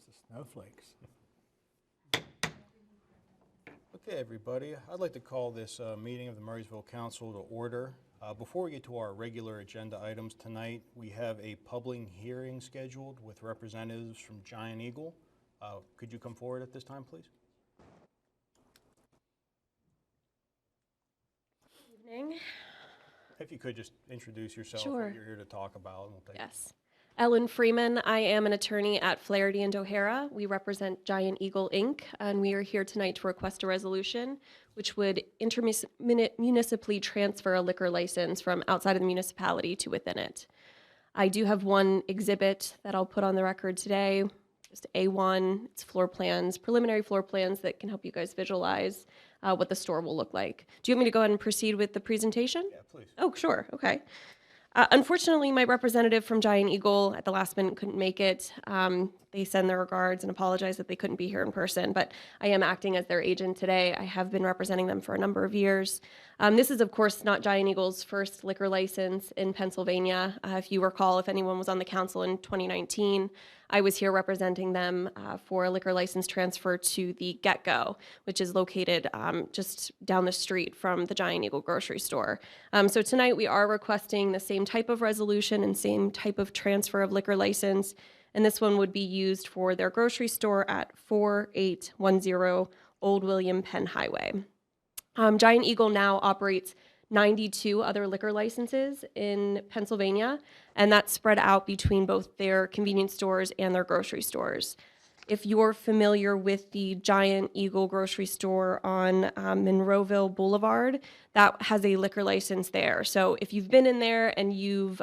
the snowflakes. Okay, everybody. I'd like to call this meeting of the Murrysville Council to order. Before we get to our regular agenda items tonight, we have a public hearing scheduled with representatives from Giant Eagle. Could you come forward at this time, please? Evening. If you could just introduce yourself, Sure. what you're here to talk about. And we'll take Yes. Ellen Freeman. I am an attorney at Flaherty and O'Hara. We represent Giant Eagle, Inc., and we are here tonight to request a resolution which would intermunicipally transfer a liquor license from outside of the municipality to within it. I do have one exhibit that I'll put on the record today, just A1. It's floor plans, preliminary floor plans that can help you guys visualize what the store will look like. Do you want me to go ahead and proceed with the presentation? Yeah, please. Oh, sure. Okay. Unfortunately, my representative from Giant Eagle at the last minute couldn't make it. They send their regards and apologize that they couldn't be here in person, but I am acting as their agent today. I have been representing them for a number of years. This is, of course, not Giant Eagle's first liquor license in Pennsylvania. If you recall, if anyone was on the council in 2019, I was here representing them for a liquor license transfer to the Get-Go, which is located just down the street from the Giant Eagle grocery store. So tonight we are requesting the same type of resolution and same type of transfer of liquor license, and this one would be used for their grocery store at 4810 Old William Penn Highway. Giant Eagle now operates 92 other liquor licenses in Pennsylvania, and that's spread out between both their convenience stores and their grocery stores. If you're familiar with the Giant Eagle grocery store on Monroeville Boulevard, that has a liquor license there. So if you've been in there and you've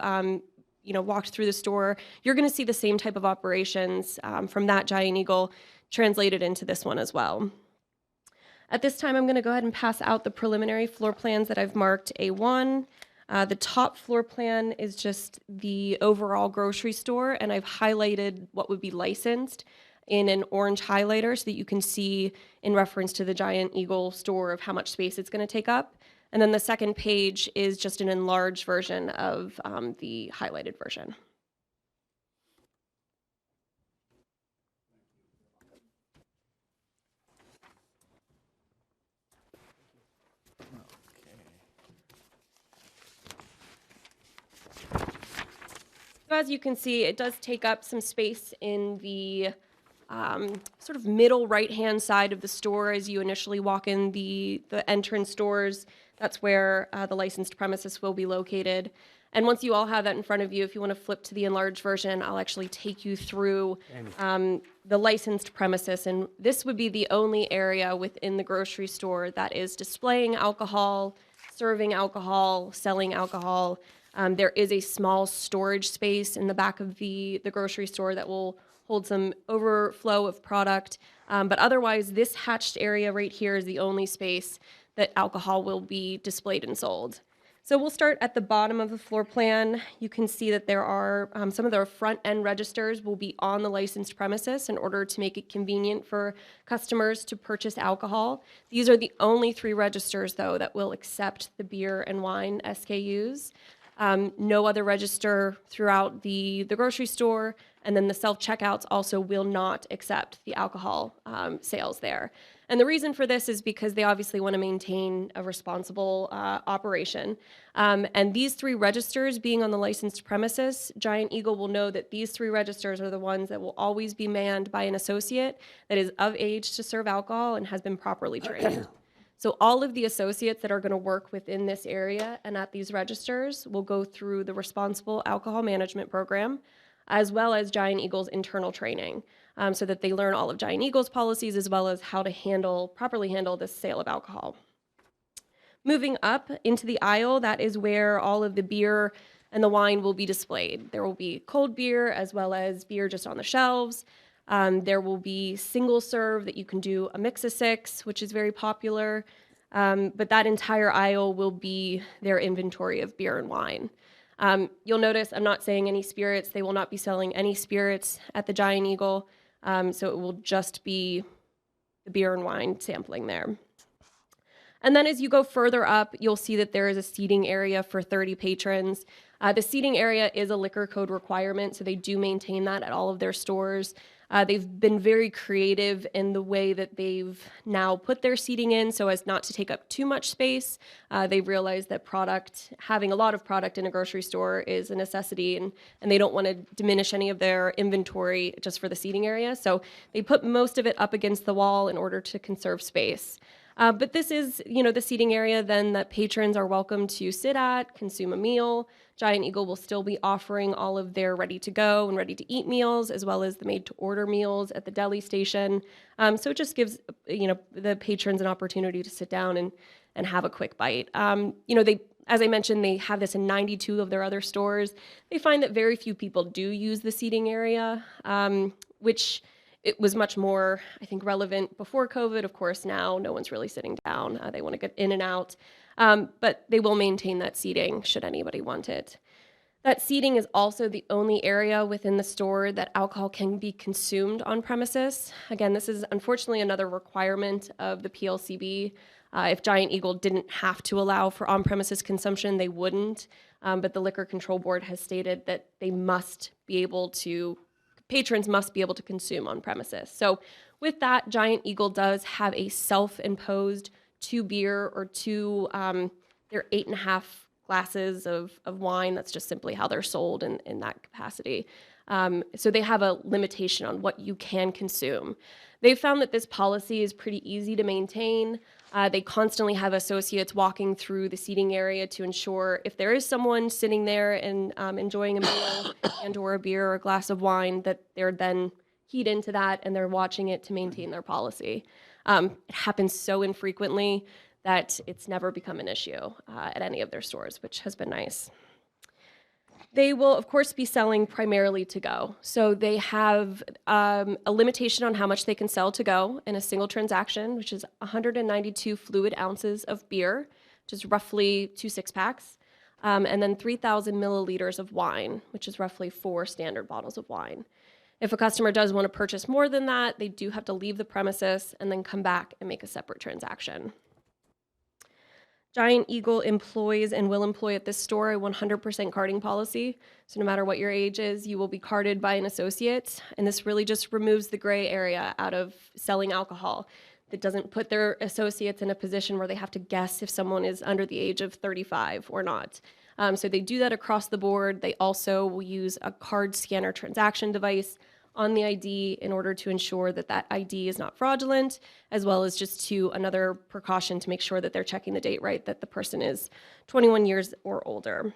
walked through the store, you're going to see the same type of operations from that Giant Eagle translated into this one as well. At this time, I'm going to go ahead and pass out the preliminary floor plans that I've marked A1. The top floor plan is just the overall grocery store, and I've highlighted what would be licensed in an orange highlighter so that you can see in reference to the Giant Eagle store of how much space it's going to take up. And then the second page is just an enlarged version of the highlighted version. So as you can see, it does take up some space in the sort of middle right-hand side of the store as you initially walk in the entrance doors. That's where the licensed premises will be located. And once you all have that in front of you, if you want to flip to the enlarged version, I'll actually take you through the licensed premises. And this would be the only area within the grocery store that is displaying alcohol, serving alcohol, selling alcohol. There is a small storage space in the back of the grocery store that will hold some overflow of product. But otherwise, this hatched area right here is the only space that alcohol will be displayed and sold. So we'll start at the bottom of the floor plan. You can see that there are some of their front end registers will be on the licensed premises in order to make it convenient for customers to purchase alcohol. These are the only 3 registers, though, that will accept the beer and wine SKUs. No other register throughout the grocery store, and then the self-checkouts also will not accept the alcohol sales there. And the reason for this is because they obviously want to maintain a responsible operation. And these 3 registers being on the licensed premises, Giant Eagle will know that these 3 registers are the ones that will always be manned by an associate that is of age to serve alcohol and has been properly trained. So all of the associates that are going to work within this area and at these registers will go through the responsible alcohol management program, as well as Giant Eagle's internal training, so that they learn all of Giant Eagle's policies as well as how to properly handle the sale of alcohol. Moving up into the aisle, that is where all of the beer and the wine will be displayed. There will be cold beer as well as beer just on the shelves. There will be single serve that you can do a mix of 6, which is very popular. But that entire aisle will be their inventory of beer and wine. You'll notice I'm not saying any spirits. They will not be selling any spirits at the Giant Eagle. So it will just be the beer and wine sampling there. And then as you go further up, you'll see that there is a seating area for 30 patrons. The seating area is a liquor code requirement, so they do maintain that at all of their stores. They've been very creative in the way that they've now put their seating in so as not to take up too much space. They've realized that having a lot of product in a grocery store is a necessity, and they don't want to diminish any of their inventory just for the seating area. So they put most of it up against the wall in order to conserve space. But this is, the seating area then that patrons are welcome to sit at, consume a meal. Giant Eagle will still be offering all of their ready-to-go and ready-to-eat meals, as well as the made-to-order meals at the deli station. So it just gives, the patrons an opportunity to sit down and have a quick bite. As I mentioned, they have this in 92 of their other stores. They find that very few people do use the seating area, which it was much more, I think, relevant before COVID. Of course, now no one's really sitting down. They want to get in and out. But they will maintain that seating should anybody want it. That seating is also the only area within the store that alcohol can be consumed on premises. Again, this is unfortunately another requirement of the PLCB. If Giant Eagle didn't have to allow for on-premises consumption, they wouldn't. But the Liquor Control Board has stated that patrons must be able to consume on premises. So with that, Giant Eagle does have a self-imposed 2 beer or their 8.5 glasses of wine. That's just simply how they're sold in that capacity. So they have a limitation on what you can consume. They've found that this policy is pretty easy to maintain. They constantly have associates walking through the seating area to ensure if there is someone sitting there and enjoying a meal and or a beer or a glass of wine, that they're then keyed into that and they're watching it to maintain their policy. It happens so infrequently that it's never become an issue at any of their stores, which has been nice. They will, of course, be selling primarily to go. So they have a limitation on how much they can sell to go in a single transaction, which is 192 fluid ounces of beer, which is roughly 2 6-packs, and then 3,000 milliliters of wine, which is roughly 4 standard bottles of wine. If a customer does want to purchase more than that, they do have to leave the premises and then come back and make a separate transaction. Giant Eagle employs and will employ at this store a 100% carding policy. So no matter what your age is, you will be carded by an associate. And this really just removes the gray area out of selling alcohol. It doesn't put their associates in a position where they have to guess if someone is under the age of 35 or not. So they do that across the board. They also will use a card scanner transaction device on the ID in order to ensure that that ID is not fraudulent, as well as just another precaution to make sure that they're checking the date right, that the person is 21 years or older.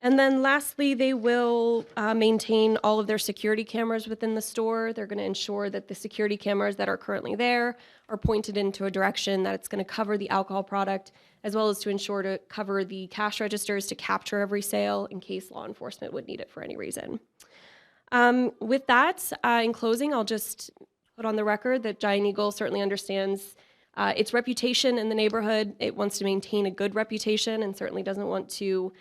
And then lastly, they will maintain all of their security cameras within the store. They're going to ensure that the security cameras that are currently there are pointed into a direction that it's going to cover the alcohol product, as well as to ensure to cover the cash registers to capture every sale in case law enforcement would need it for any reason. With that, in closing, I'll just put on the record that Giant Eagle certainly understands its reputation in the neighborhood. It wants to maintain a good reputation and certainly doesn't want to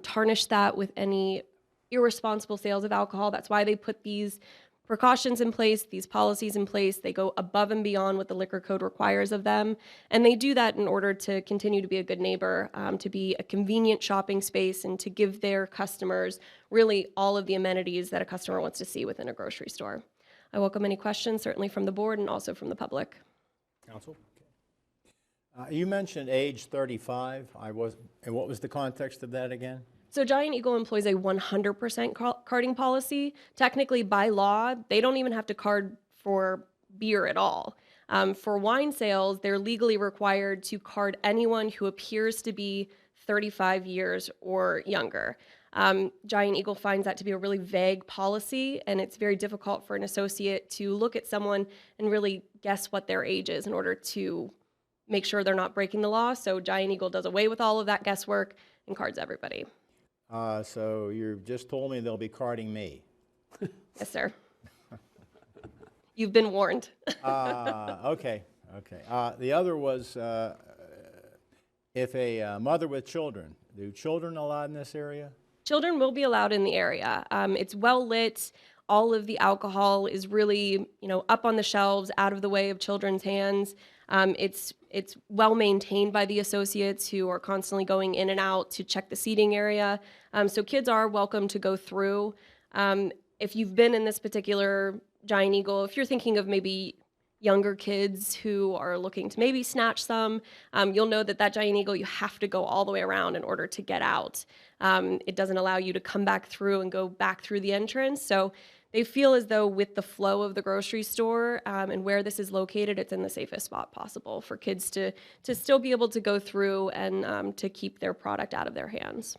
tarnish that with any irresponsible sales of alcohol. That's why they put these precautions in place, these policies in place. They go above and beyond what the liquor code requires of them. And they do that in order to continue to be a good neighbor, to be a convenient shopping space, and to give their customers really all of the amenities that a customer wants to see within a grocery store. I welcome any questions, certainly from the board and also from the public. Counsel? You mentioned age 35. And what was the context of that again? So Giant Eagle employs a 100% carding policy. Technically, by law, they don't even have to card for beer at all. For wine sales, they're legally required to card anyone who appears to be 35 years or younger. Giant Eagle finds that to be a really vague policy, and it's very difficult for an associate to look at someone and really guess what their age is in order to make sure they're not breaking the law. So Giant Eagle does away with all of that guesswork and cards everybody. So you just told me they'll be carding me. Yes, sir. You've been warned. Okay. The other was if a mother with children, do children allowed in this area? Children will be allowed in the area. It's well lit. All of the alcohol is really, up on the shelves, out of the way of children's hands. It's well maintained by the associates who are constantly going in and out to check the seating area. So kids are welcome to go through. If you've been in this particular Giant Eagle, if you're thinking of maybe younger kids who are looking to maybe snatch some, you'll know that Giant Eagle, you have to go all the way around in order to get out. It doesn't allow you to come back through and go back through the entrance. So they feel as though with the flow of the grocery store and where this is located, it's in the safest spot possible for kids to still be able to go through and to keep their product out of their hands.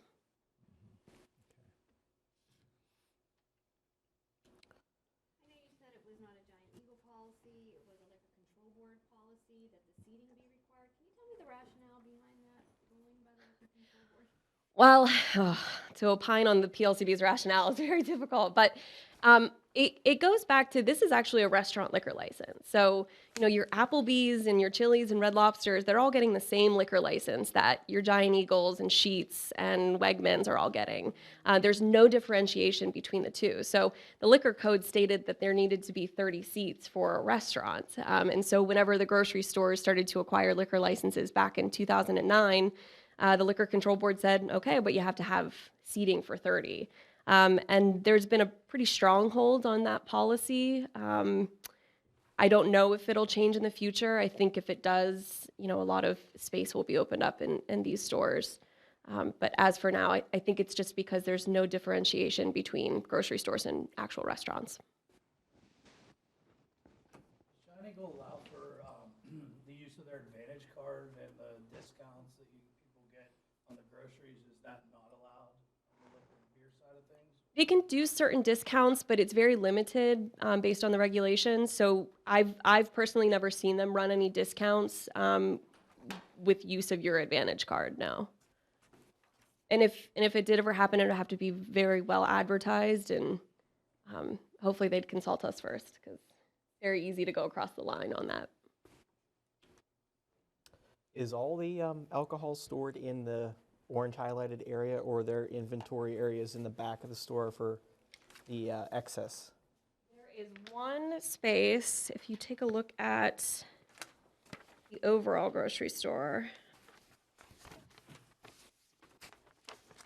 I know you said it was not a Giant Eagle policy, it was a liquor control board policy, that the seating be required. Can you tell me the rationale behind that ruling by the liquor control board? Well, to opine on the PLCB's rationale is very difficult, but it goes back to this is actually a restaurant liquor license. So, your Applebee's and your Chili's and Red Lobsters, they're all getting the same liquor license that your Giant Eagles and Sheetz and Wegmans are all getting. There's no differentiation between the two. So the liquor code stated that there needed to be 30 seats for a restaurant. And so whenever the grocery stores started to acquire liquor licenses back in 2009, the Liquor Control Board said, okay, but you have to have seating for 30. And there's been a pretty strong hold on that policy. I don't know if it'll change in the future. I think if it does, a lot of space will be opened up in these stores. But as for now, I think it's just because there's no differentiation between grocery stores and actual restaurants. Giant Eagle allow for the use of their Advantage card and the discounts that people get on the groceries? Is that not allowed on the liquor and beer side of things? They can do certain discounts, but it's very limited based on the regulations. So I've personally never seen them run any discounts with use of your Advantage card, no. And if it did ever happen, it would have to be very well advertised, and hopefully they'd consult us first, because it's very easy to go across the line on that. Is all the alcohol stored in the orange highlighted area, or are there inventory areas in the back of the store for the excess? There is one space, if you take a look at the overall grocery store.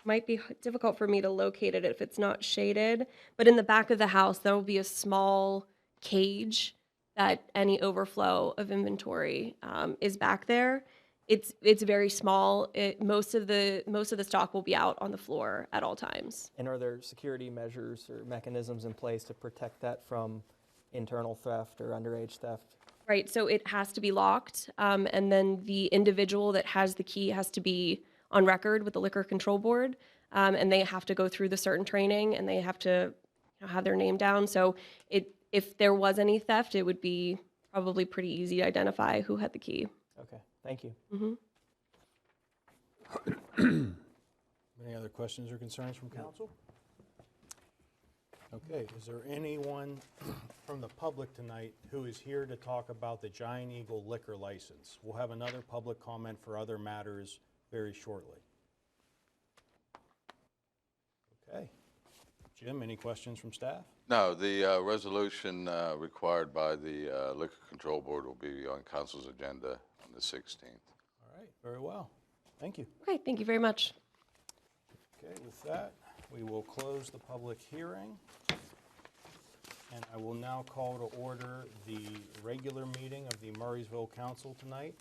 Might be difficult for me to locate it if it's not shaded, but in the back of the house, there will be a small cage that any overflow of inventory is back there. It's very small. Most of the stock will be out on the floor at all times. And are there security measures or mechanisms in place to protect that from internal theft or underage theft? Right, so it has to be locked, and then the individual that has the key has to be on record with the Liquor Control Board, and they have to go through the certain training, and they have to have their name down. So if there was any theft, it would be probably pretty easy to identify who had the key. Okay, thank you. Mm-hmm. Any other questions or concerns from council? Okay, is there anyone from the public tonight who is here to talk about the Giant Eagle liquor license? We'll have another public comment for other matters very shortly. Okay. Jim, any questions from staff? No, the resolution required by the Liquor Control Board will be on council's agenda on the 16th. All right, very well. Thank you. Okay, thank you very much. Okay, with that, we will close the public hearing. And I will now call to order the regular meeting of the Murrysville Council tonight.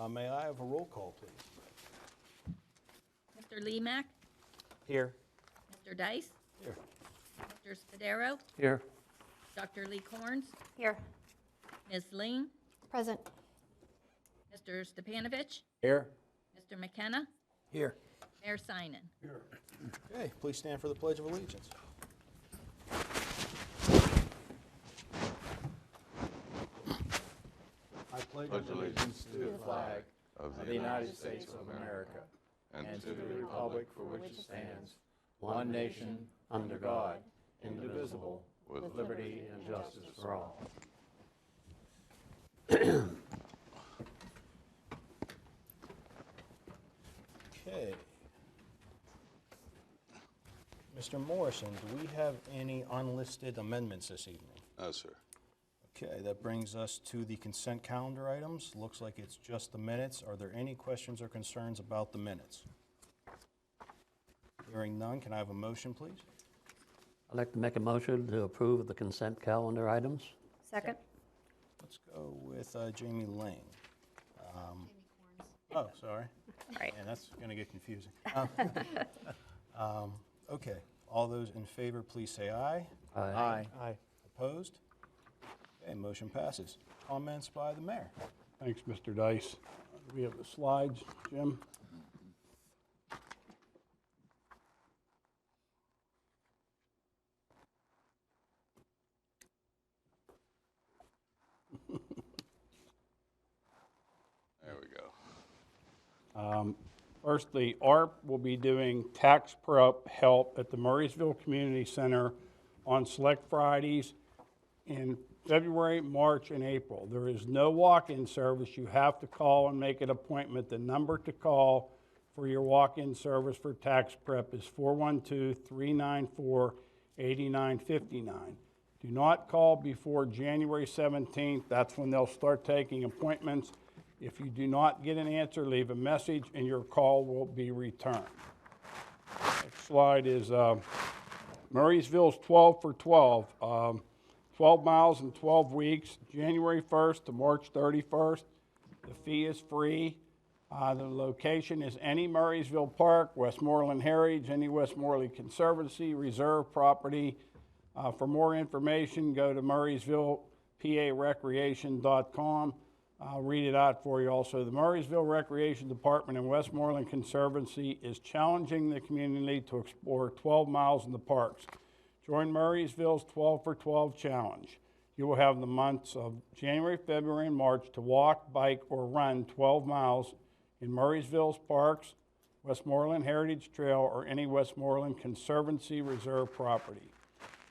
May I have a roll call, please? Mr. Lemak, Here. Mr. Dice, Here. Mr. Spadero, Here. Dr. Lee Corns, Here. Ms. Ling, Present. Mr. Stepanovich, Here. Mr. McKenna, Here. Mayor Sinan. Okay, please stand for the Pledge of Allegiance. I pledge allegiance to the flag of the United States of America and to the republic for which it stands, one nation, under God, indivisible, with liberty and justice for all. Okay. Mr. Morrison, do we have any unlisted amendments this evening? No, sir. Okay, that brings us to the consent calendar items. Looks like it's just the minutes. Are there any questions or concerns about the minutes? Hearing none, can I have a motion, please? I'd like to make a motion to approve the consent calendar items. Second. Let's go with Jamie Lane. Jamie Corns. Oh, sorry. All right. Yeah, that's going to get confusing. Okay, all those in favor, please say aye. Aye. Aye. Opposed? Okay, motion passes. Comments by the mayor? Thanks, Mr. Dice. Do we have the slides, Jim? There we go. Firstly, ARP will be doing tax prep help at the Murrysville Community Center on select Fridays in February, March, and April. There is no walk-in service. You have to call and make an appointment. The number to call for your walk-in service for tax prep is 412-394-8959. Do not call before January 17th. That's when they'll start taking appointments. If you do not get an answer, leave a message and your call will be returned. Next slide is Murrysville's 12 for 12. 12 miles in 12 weeks, January 1st to March 31st. The fee is free. The location is any Murrysville Park, Westmoreland Heritage, any Westmoreland Conservancy, Reserve property. For more information, go to murrysvilleparecreation.com. I'll read it out for you also. The Murrysville Recreation Department and Westmoreland Conservancy is challenging the community to explore 12 miles in the parks. Join Murrysville's 12 for 12 challenge. You will have the months of January, February, and March to walk, bike, or run 12 miles in Murrysville's parks, Westmoreland Heritage Trail, or any Westmoreland Conservancy Reserve property.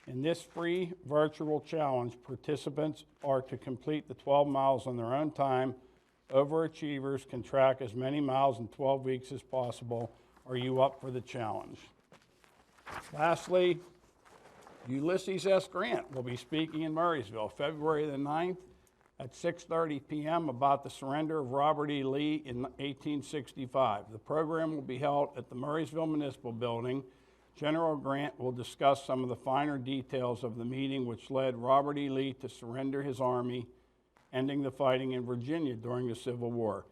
In this free virtual challenge, participants are to complete the 12 miles on their own time. Overachievers can track as many miles in 12 weeks as possible. Are you up for the challenge? Lastly, Ulysses S. Grant will be speaking in Murrysville February the 9th at 6:30 p.m. about the surrender of Robert E. Lee in 1865. The program will be held at the Murrysville Municipal Building. General Grant will discuss some of the finer details of the meeting which led Robert E. Lee to surrender his army, ending the fighting in Virginia during the Civil War.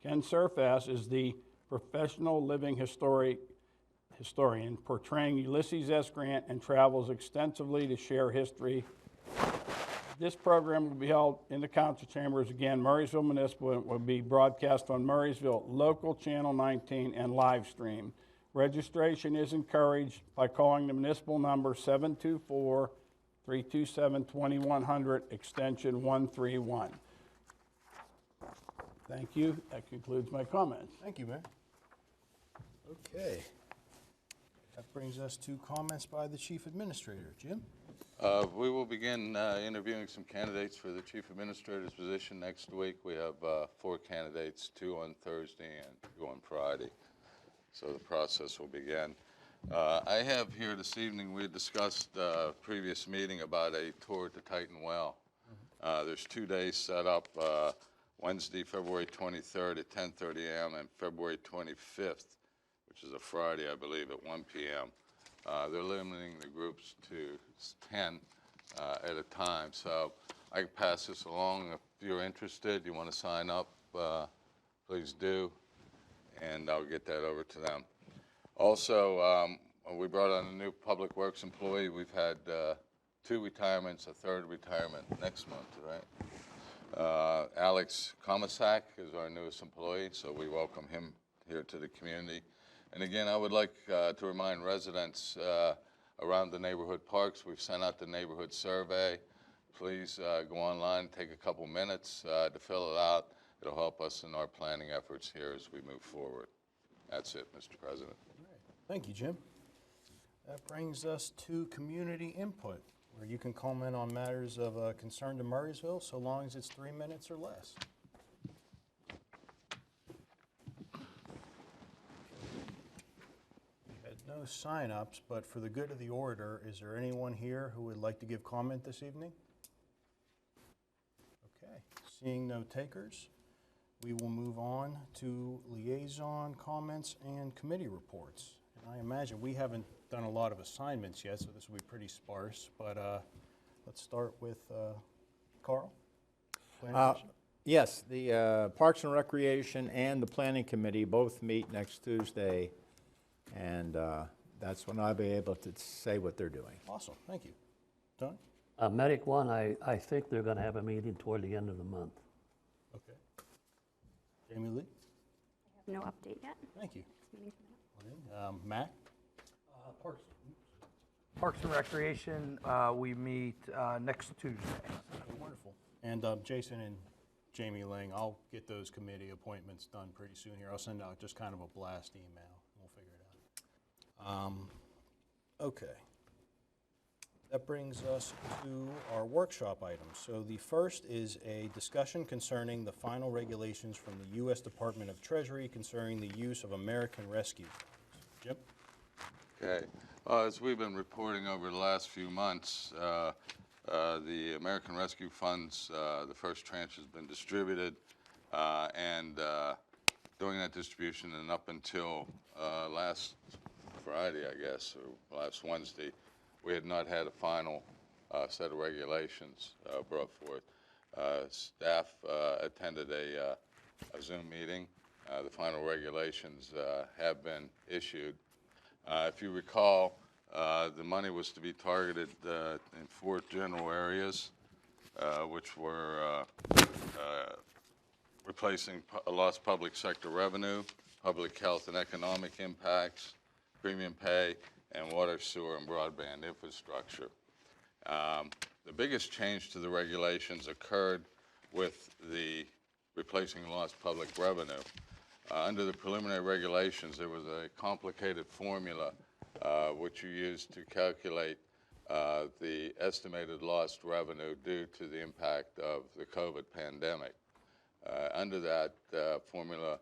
Ken Surfass is the professional living historian portraying Ulysses S. Grant and travels extensively to share history. This program will be held in the council chambers again, Murrysville Municipal, and will be broadcast on Murrysville Local Channel 19 and live stream. Registration is encouraged by calling the municipal number 724-327-2100, extension 131. Thank you. That concludes my comments. Thank you, Mayor. Okay. That brings us to comments by the Chief Administrator. Jim? We will begin interviewing some candidates for the Chief Administrator's position next week. We have 4 candidates, 2 on Thursday and 2 on Friday. So the process will begin. I have here this evening, we discussed previous meeting about a tour to Titan Well. There's 2 days set up, Wednesday, February 23rd at 10:30 a.m. and February 25th, which is a Friday, I believe, at 1 p.m. They're limiting the groups to 10 at a time. So I can pass this along. If you're interested, you want to sign up, please do, and I'll get that over to them. Also, we brought on a new Public Works employee. We've had 2 retirements, a 3rd retirement next month, right? Alex Komisak is our newest employee, so we welcome him here to the community. And again, I would like to remind residents around the neighborhood parks, we've sent out the neighborhood survey. Please go online, take a couple minutes to fill it out. It'll help us in our planning efforts here as we move forward. That's it, Mr. President. All right. Thank you, Jim. That brings us to community input, where you can comment on matters of concern to Murrysville, so long as it's 3 minutes or less. We had no sign-ups, but for the good of the order, is there anyone here who would like to give comment this evening? Okay, seeing no takers, we will move on to liaison comments and committee reports. I imagine we haven't done a lot of assignments yet, so this will be pretty sparse, but let's start with Carl. Planning Commission? Yes, the Parks and Recreation and the Planning Committee both meet next Tuesday, and that's when I'll be able to say what they're doing. Awesome, thank you. Don? Medic One, I think they're going to have a meeting toward the end of the month. Okay. Jamie Lee? No update yet. Thank you. Matt? Parks and Recreation, we meet next Tuesday. Wonderful. And Jason and Jamie Ling, I'll get those committee appointments done pretty soon here. I'll send out just kind of a blast email. We'll figure it out. Okay. That brings us to our workshop items. So the first is a discussion concerning the final regulations from the U.S. Department of Treasury concerning the use of American Rescue Funds. Jim? Okay. As we've been reporting over the last few months, the American Rescue Funds, the first tranche has been distributed, and during that distribution and up until last Friday, I guess, or last Wednesday, we had not had a final set of regulations brought forth. Staff attended a Zoom meeting. The final regulations have been issued. If you recall, the money was to be targeted in 4 general areas, which were replacing lost public sector revenue, public health and economic impacts, premium pay, and water, sewer, and broadband infrastructure. The biggest change to the regulations occurred with the replacing lost public revenue. Under the preliminary regulations, there was a complicated formula which you used to calculate the estimated lost revenue due to the impact of the COVID pandemic. Under that formula,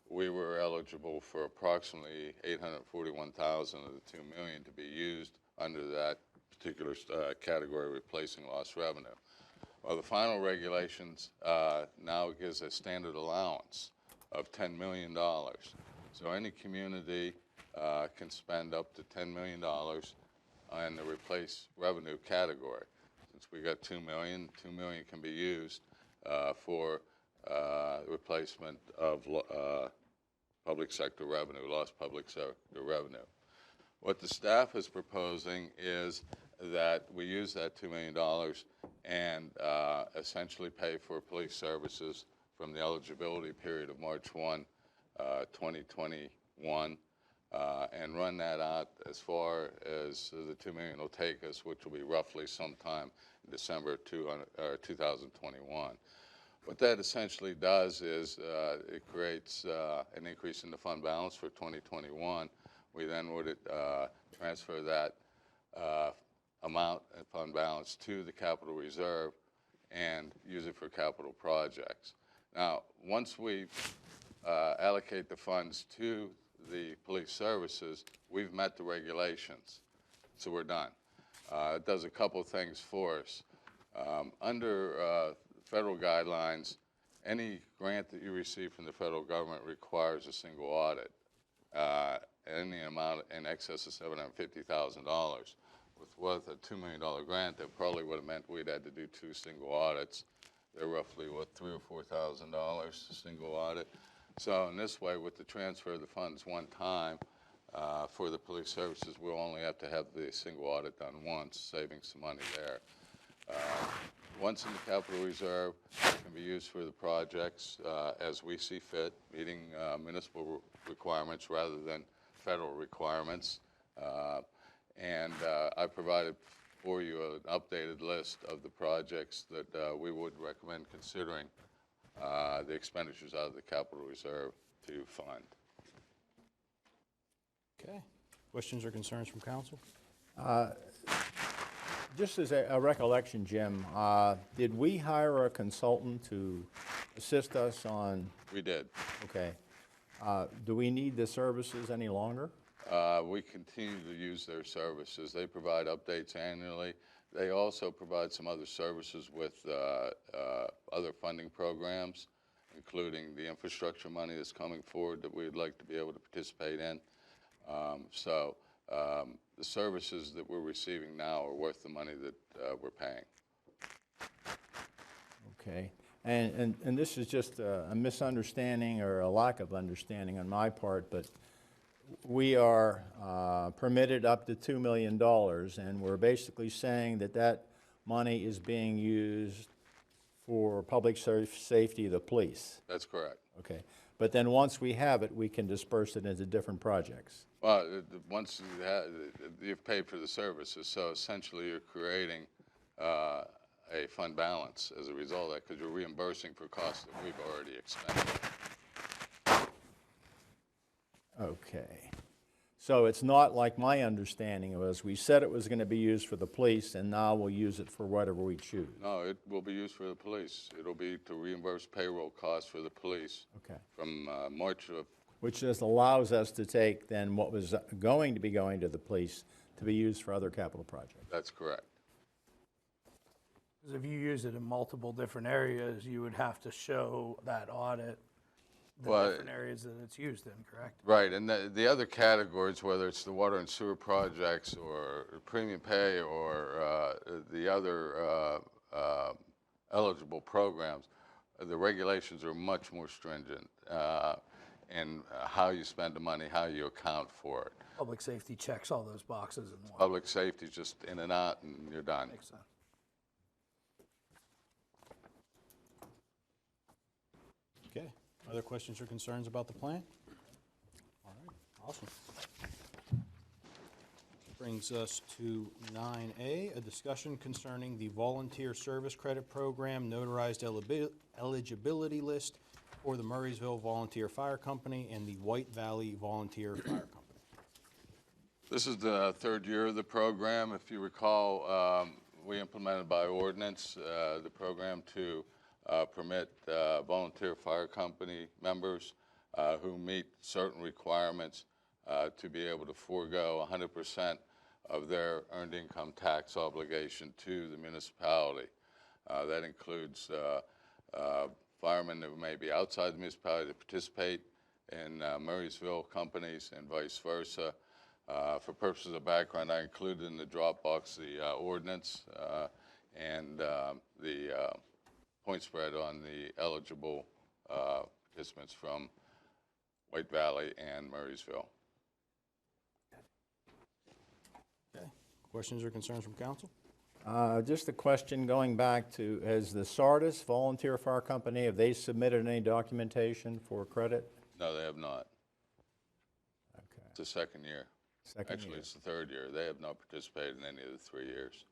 we were eligible for approximately $841,000 of the $2 million to be used under that particular category, replacing lost revenue. Well, the final regulations now gives a standard allowance of $10 million. So any community can spend up to $10 million in the replace revenue category. Since we got $2 million, $2 million can be used for replacement of public sector revenue, lost public sector revenue. What the staff is proposing is that we use that $2 million and essentially pay for police services from the eligibility period of March 1, 2021, and run that out as far as the $2 million will take us, which will be roughly sometime in December 2021. What that essentially does is it creates an increase in the fund balance for 2021. We then would transfer that amount in fund balance to the capital reserve and use it for capital projects. Now, once we allocate the funds to the police services, we've met the regulations, so we're done. It does a couple things for us. Under federal guidelines, any grant that you receive from the federal government requires a single audit. Any amount in excess of $750,000. With a $2 million grant, that probably would have meant we'd had to do 2 single audits. They're roughly, what, $3,000 or $4,000 a single audit. So in this way, with the transfer of the funds one time for the police services, we'll only have to have the single audit done once, saving some money there. Once in the capital reserve, it can be used for the projects as we see fit, meeting municipal requirements rather than federal requirements. And I provided for you an updated list of the projects that we would recommend considering the expenditures out of the capital reserve to fund. Okay. Questions or concerns from council? Just as a recollection, Jim, did we hire a consultant to assist us on? We did. Okay. Do we need the services any longer? We continue to use their services. They provide updates annually. They also provide some other services with other funding programs, including the infrastructure money that's coming forward that we'd like to be able to participate in. The services that we're receiving now are worth the money that we're paying. Okay. And this is just a misunderstanding or a lack of understanding on my part, but we are permitted up to $2 million, and we're basically saying that that money is being used for public safety of the police. That's correct. Okay. But then once we have it, we can disperse it into different projects. Well, once you've paid for the services, so essentially you're creating a fund balance as a result of that, because you're reimbursing for costs that we've already expended. Okay. So it's not like my understanding was we said it was going to be used for the police, and now we'll use it for whatever we choose. No, it will be used for the police. It'll be to reimburse payroll costs for the police. Okay. From March of... Which just allows us to take then what was going to be going to the police to be used for other capital projects. That's correct. Because if you use it in multiple different areas, you would have to show that audit the different areas that it's used in, correct? Right, and the other categories, whether it's the water and sewer projects or premium pay or the other eligible programs, the regulations are much more stringent in how you spend the money, how you account for it. Public safety checks all those boxes in one. Public safety is just in and out and you're done. Makes sense. Okay. Other questions or concerns about the plan? All right, awesome. Brings us to 9A, a discussion concerning the Volunteer Service Credit Program notarized eligibility list for the Murrysville Volunteer Fire Company and the White Valley Volunteer Fire Company. This is the third year of the program. If you recall, we implemented by ordinance the program to permit volunteer fire company members who meet certain requirements to be able to forego 100% of their earned income tax obligation to the municipality. That includes firemen who may be outside the municipality to participate in Murrysville companies and vice versa. For purposes of background, I included in the Dropbox the ordinance and the point spread on the eligible participants from White Valley and Murrysville. Okay. Questions or concerns from council? Just a question going back to, has the Sardis Volunteer Fire Company, have they submitted any documentation for credit? No, they have not. Okay. It's the second year. Actually, it's the third year. They have not participated in any of the 3 years.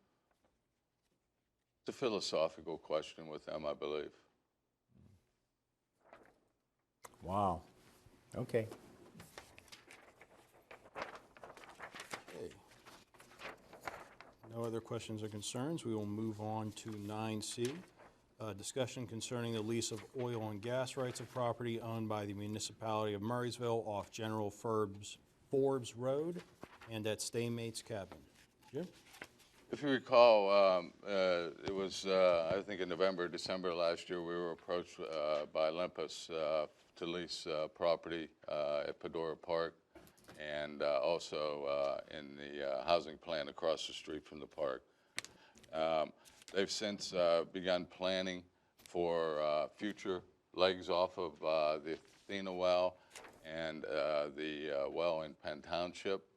It's a philosophical question with them, I believe. Wow. Okay. Okay. No other questions or concerns. We will move on to 9C, discussion concerning the lease of oil and gas rights of property owned by the municipality of Murrysville off General Forbes Road and at Staymates Cabin. Jim? If you recall, it was, I think in November, December last year, we were approached by Olympus to lease property at Pedora Park and also in the housing plan across the street from the park. They've since begun planning for future legs off of the Athena well and the well in Penn Township,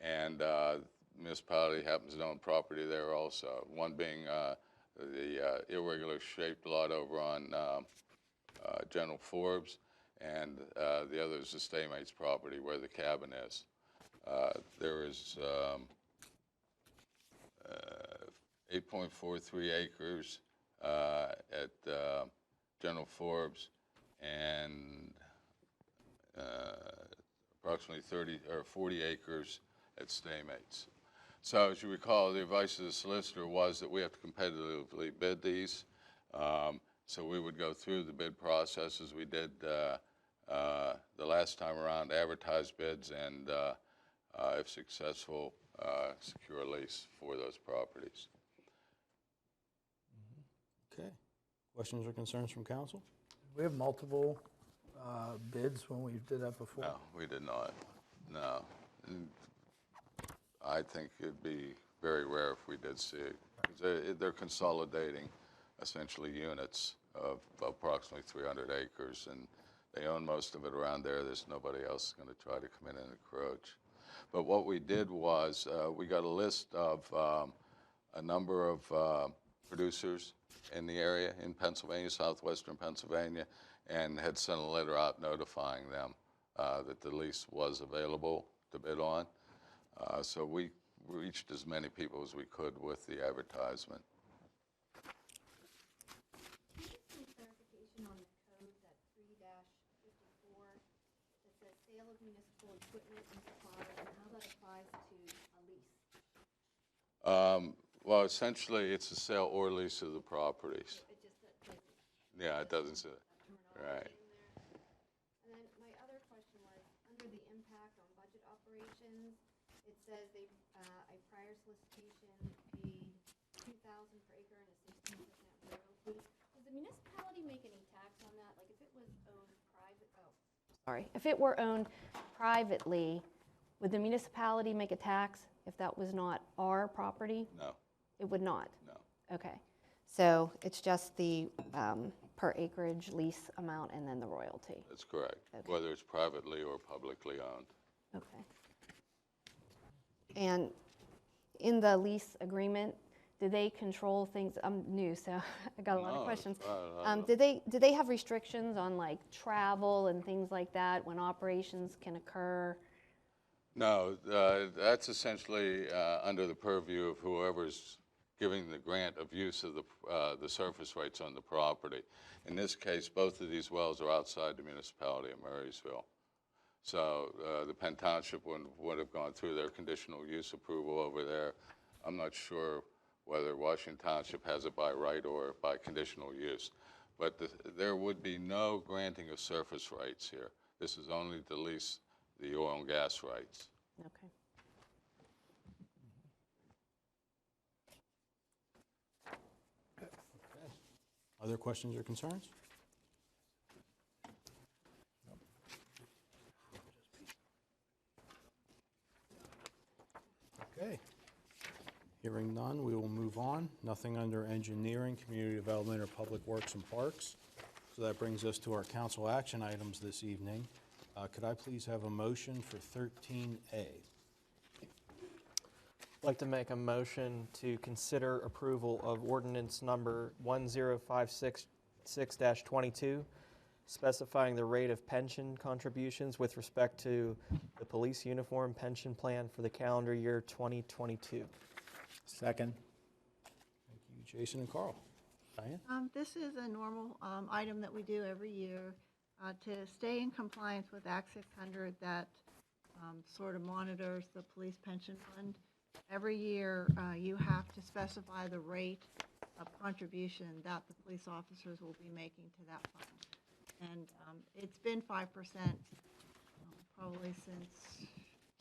and municipality happens to own property there also, one being the irregular shaped lot over on General Forbes, and the other is the Staymates property where the cabin is. There is 8.43 acres at General Forbes and approximately 30 or 40 acres at Staymates. So as you recall, the advice of the solicitor was that we have to competitively bid these. So we would go through the bid process as we did the last time around, advertise bids, and if successful, secure a lease for those properties. Okay. Questions or concerns from council? We have multiple bids when we did that before. No, we did not. No. I think it'd be very rare if we did see it. 'Cause they're consolidating essentially units of approximately 300 acres, and they own most of it around there. There's nobody else going to try to come in and encroach. But what we did was we got a list of a number of producers in the area in Pennsylvania, southwestern Pennsylvania, and had sent a letter out notifying them that the lease was available to bid on. So we reached as many people as we could with the advertisement. Can you give some clarification on the code, that 3-54, that says sale of municipal equipment and supplies, and how that applies to a lease? Well, essentially, it's a sale or lease of the properties. It just says, Yeah, it doesn't say, right. in there. And then my other question was, under the impact on budget operations, it says a prior solicitation paid $2,000 per acre and a 16% royalty. Does the municipality make any tax on that? Like if it was owned if it were owned privately, would the municipality make a tax if that was not our property? No, It would not? no. Okay. So it's just the per acreage lease amount and then the royalty? That's correct, Okay. whether it's privately or publicly owned. Okay. And in the lease agreement, do they control things? I'm new, so I got a lot of No, questions. I don't- Do they have restrictions on like travel and things like that when operations can occur? No, that's essentially under the purview of whoever's giving the grant of use of the surface rights on the property. In this case, both of these wells are outside the municipality of Murrysville. So the Penn Township would have gone through their conditional use approval over there. I'm not sure whether Washington Township has it by right or by conditional use. But there would be no granting of surface rights here. This is only to lease the oil and gas rights. Okay. Other questions or concerns? Okay. Hearing none, we will move on. Nothing under engineering, community development, or public works and parks. So that brings us to our council action items this evening. Could I please have a motion for 13A? I'd like to make a motion to consider approval of ordinance number 10566-22, specifying the rate of pension contributions with respect to the police uniform pension plan for the calendar year 2022. Second. Thank you, Jason and Carl. Diane? This is a normal item that we do every year to stay in compliance with Act 600 that sort of monitors the police pension fund. Every year, you have to specify the rate of contribution that the police officers will be making to that fund. And it's been 5% probably since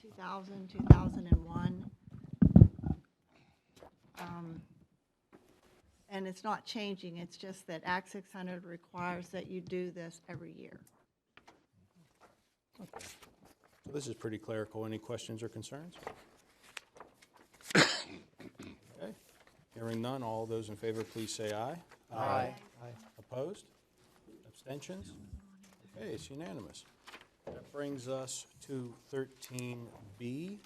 2000, 2001. And it's not changing, it's just that Act 600 requires that you do this every year. Okay. So this is pretty clerical. Any questions or concerns? Okay. Hearing none, all those in favor, please say aye. Aye. Opposed? Abstentions? Okay, it's unanimous. That brings us to 13B.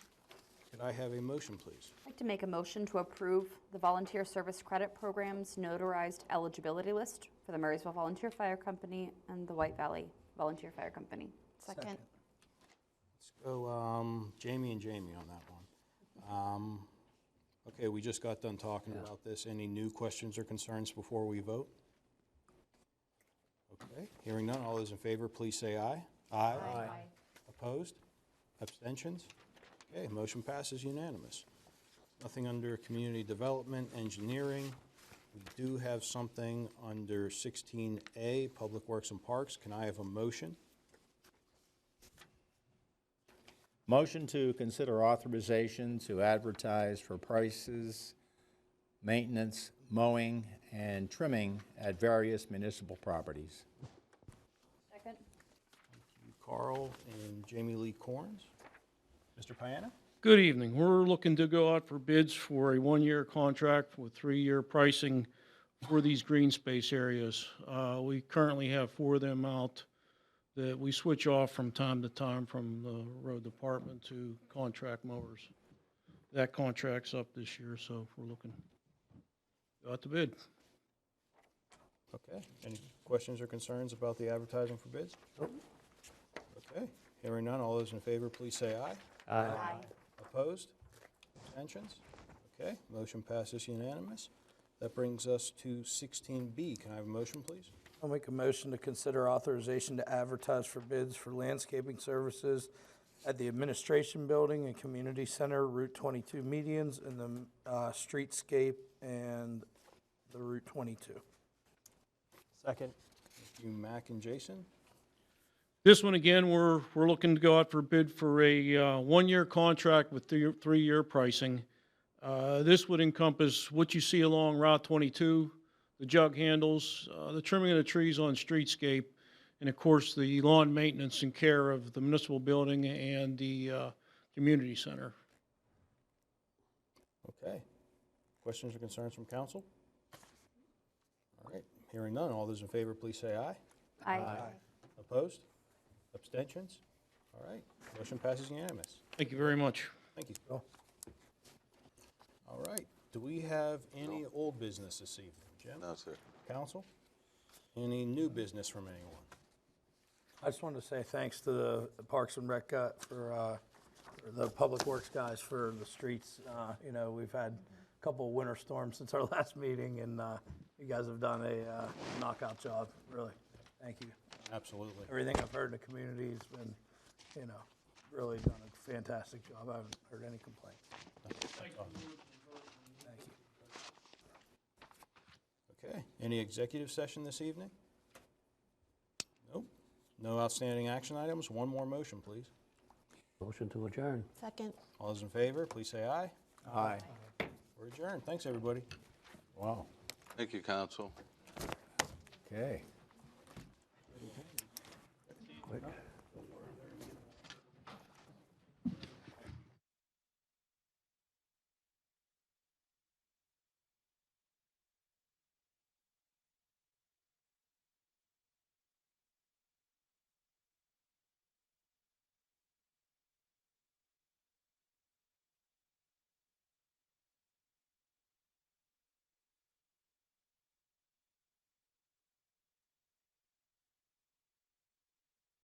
Could I have a motion, please? I'd like to make a motion to approve the Volunteer Service Credit Program's notarized eligibility list for the Murrysville Volunteer Fire Company and the White Valley Volunteer Fire Company. Second. Let's go Jamie and Jamie on that one. Okay, we just got done talking about this. Any new questions or concerns before we vote? Okay, hearing none, all those in favor, please say aye. Aye. Opposed? Abstentions? Okay, motion passes unanimous. Nothing under community development, engineering. We do have something under 16A, Public Works and Parks. Can I have a motion? Motion to consider authorization to advertise for prices, maintenance, mowing, and trimming at various municipal properties. Second. Carl and Jamie Lee Corns. Mr. Piana? Good evening. We're looking to go out for bids for a one-year contract with 3-year pricing for these green space areas. We currently have 4 of them out that we switch off from time to time from the road department to contract mowers. That contract's up this year, so we're looking to go out to bid. Okay, any questions or concerns about the advertising for bids? Okay, hearing none, all those in favor, please say aye. Aye. Opposed? Abstentions? Okay, motion passes unanimous. That brings us to 16B. Can I have a motion, please? I'll make a motion to consider authorization to advertise for bids for landscaping services at the Administration Building and Community Center, Route 22 medians, and the streetscape and the Route 22. Second. Thank you, Mac and Jason. This one, again, we're looking to go out for bid for a one-year contract with 3-year pricing. This would encompass what you see along Route 22, the jug handles, the trimming of the trees on streetscape, and of course, the lawn maintenance and care of the municipal building and the community center. Okay. Questions or concerns from council? All right, hearing none, all those in favor, please say aye. Aye. Opposed? Abstentions? All right, motion passes unanimous. Thank you very much. Thank you. All right, do we have any old business this evening? Jim? No, sir. Council? Any new business from anyone? I just wanted to say thanks to the Parks and Rec for the Public Works guys for the streets. You know, we've had a couple of winter storms since our last meeting, and you guys have done a knockout job, really. Thank you. Absolutely. Everything I've heard in the community has been, you know, really done a fantastic job. I haven't heard any complaints. That's awesome. Thank you. Okay, any executive session this evening? Nope. No outstanding action items. One more motion, please. Motion to adjourn. Second. All those in favor, please say aye. Aye. We're adjourned. Thanks, everybody. Wow. Thank you, council. Okay.